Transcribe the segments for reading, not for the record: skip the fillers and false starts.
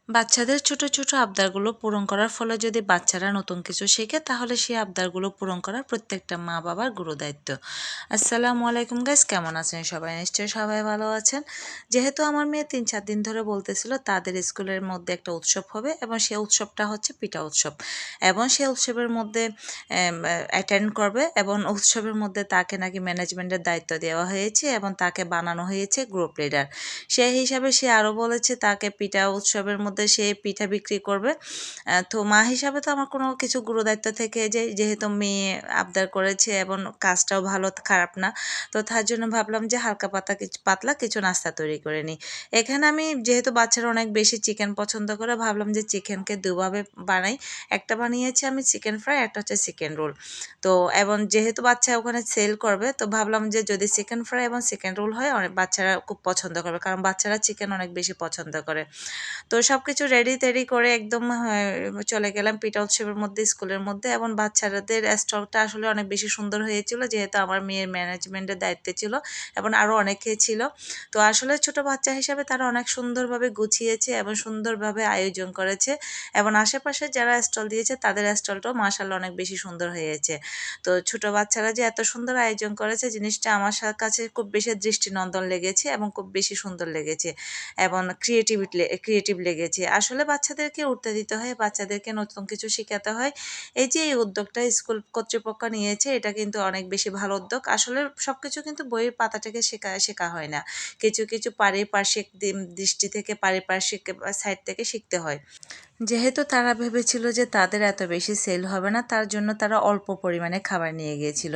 বাচ্চাদের ছোট ছোট আবদারগুলো পূরণ করার ফলে যদি বাচ্চারা নতুন কিছু শেখে তাহলে সেই আবদারগুলো পূরণ করা প্রত্যেকটা মা বাবার গুরুদায়িত্ব। আসসালামু আলাইকুম গাইস, কেমন আছেন সবাই? নিশ্চয়ই সবাই ভালো আছেন। যেহেতু আমার মেয়ে 3-4 দিন ধরে বলতেছিল তাদের স্কুলের মধ্যে একটা উৎসব হবে এবং সেই উৎসবটা হচ্ছে পিঠা উৎসব, এবং সেই উৎসবের মধ্যে অ্যাটেন্ড করবে এবং উৎসবের মধ্যে তাকে নাকি ম্যানেজমেন্টের দায়িত্ব দেওয়া হয়েছে এবং তাকে বানানো হয়েছে গ্রুপ লিডার। সেই হিসাবে সে আরও বলেছে তাকে পিঠা উৎসবের মধ্যে সে পিঠা বিক্রি করবে। তো মা হিসাবে তো আমার কোনো কিছু গুরুদায়িত্ব থেকে যেহেতু মেয়ে আবদার করেছে এবং কাজটাও ভালো খারাপ না, তো তার জন্য ভাবলাম যে হালকা পাতলা কিছু নাস্তা তৈরি করে নিই। এখানে আমি যেহেতু বাচ্চারা অনেক বেশি চিকেন পছন্দ করে ভাবলাম যে চিকেনকে দুভাবে বানাই। একটা বানিয়েছি আমি চিকেন ফ্রাই, একটা হচ্ছে চিকেন রোল। তো এবং যেহেতু বাচ্চা ওখানে সেল করবে তো ভাবলাম যে যদি চিকেন ফ্রাই এবং চিকেন রোল হয় অনেক বাচ্চারা খুব পছন্দ করবে, কারণ বাচ্চারা চিকেন অনেক বেশি পছন্দ করে। তো সবকিছু রেডি টেডি করে একদম চলে গেলাম পিঠা উৎসবের মধ্যে, স্কুলের মধ্যে। এবং বাচ্চাদের স্টলটা আসলে অনেক বেশি সুন্দর হয়েছিল, যেহেতু আমার মেয়ের ম্যানেজমেন্টের দায়িত্বে ছিল এবং আরও অনেকেই ছিল। তো আসলে ছোট বাচ্চা হিসাবে তারা অনেক সুন্দরভাবে গুছিয়েছে এবং সুন্দরভাবে আয়োজন করেছে, এবং আশেপাশে যারা স্টল দিয়েছে তাদের স্টলটাও মাশাআল্লাহ অনেক বেশি সুন্দর হয়েছে। তো ছোট বাচ্চারা যে এত সুন্দর আয়োজন করেছে জিনিসটা আমার কাছে খুব বেশি দৃষ্টিনন্দন লেগেছে এবং খুব বেশি সুন্দর লেগেছে এবং ক্রিয়েটিভ লেগেছে। আসলে বাচ্চাদেরকে উঠতে দিতে হয়, বাচ্চাদেরকে নতুন কিছু শেখাতে হয়। এই যে এই উদ্যোগটা স্কুল কর্তৃপক্ষ নিয়েছে এটা কিন্তু অনেক বেশি ভালো উদ্যোগ। আসলে সবকিছু কিন্তু বইয়ের পাতা থেকে শেখা হয় না। কিছু কিছু পারিপার্শ্বিক দৃষ্টি থেকে, পারিপার্শ্বিক সাইড থেকে শিখতে হয়। যেহেতু তারা ভেবেছিল যে তাদের এত বেশি সেল হবে না, তার জন্য তারা অল্প পরিমাণে খাবার নিয়ে গিয়েছিল,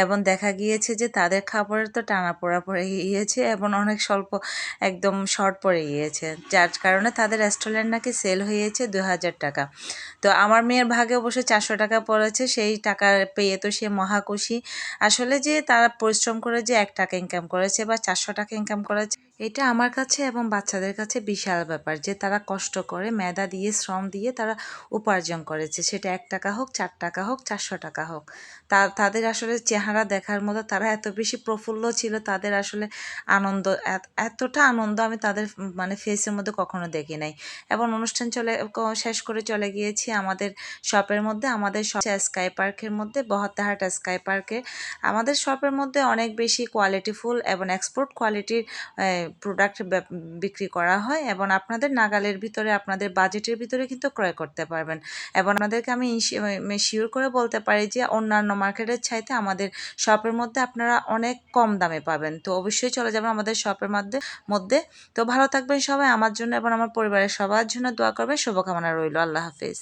এবং দেখা গিয়েছে যে তাদের খাবারের তো টানাপোড়া পড়ে গিয়েছে এবং অনেক স্বল্প একদম শর্ট পড়ে গিয়েছে, যার কারণে তাদের রেস্টুরেন্ট নাকি সেল হয়েছে 2000 টাকা। তো আমার মেয়ের ভাগে অবশ্য 400 টাকা পড়েছে, সেই টাকা পেয়ে তো সে মহাখুশি। আসলে যে তারা পরিশ্রম করে যে 1 টাকা ইনকাম করেছে বা 400 টাকা ইনকাম করেছে, এটা আমার কাছে এবং বাচ্চাদের কাছে বিশাল ব্যাপার যে তারা কষ্ট করে মেধা দিয়ে শ্রম দিয়ে তারা উপার্জন করেছে, সেটা 1 টাকা হোক, 4 টাকা হোক, 400 টাকা হোক। তাদের আসলে চেহারা দেখার মতো, তারা এত বেশি প্রফুল্ল ছিল, তাদের আসলে আনন্দ, এতটা আনন্দ আমি তাদের মানে ফেসের মধ্যে কখনো দেখি নাই। এবং অনুষ্ঠান শেষ করে চলে গিয়েছি আমাদের শপের মধ্যে, আমাদের স্কাই পার্কের মধ্যে, বহদ্দারহাট স্কাই পার্কে। আমাদের শপের মধ্যে অনেক বেশি কোয়ালিটিফুল এবং এক্সপোর্ট কোয়ালিটির প্রোডাক্ট বিক্রি করা হয়, এবং আপনাদের নাগালের ভিতরে, আপনাদের বাজেটের ভিতরে কিন্তু ক্রয় করতে পারবেন। এবং আপনাদেরকে আমি শিওর করে বলতে পারি যে অন্যান্য মার্কেটের চাইতে আমাদের শপের মধ্যে আপনারা অনেক কম দামে পাবেন। তো অবশ্যই চলে যাবেন আমাদের শপের মধ্যে। তো ভালো থাকবেন সবাই, আমার জন্য এবং আমার পরিবারের সবার জন্য দোয়া করবেন। শুভকামনা রইল। আল্লাহ হাফেজ।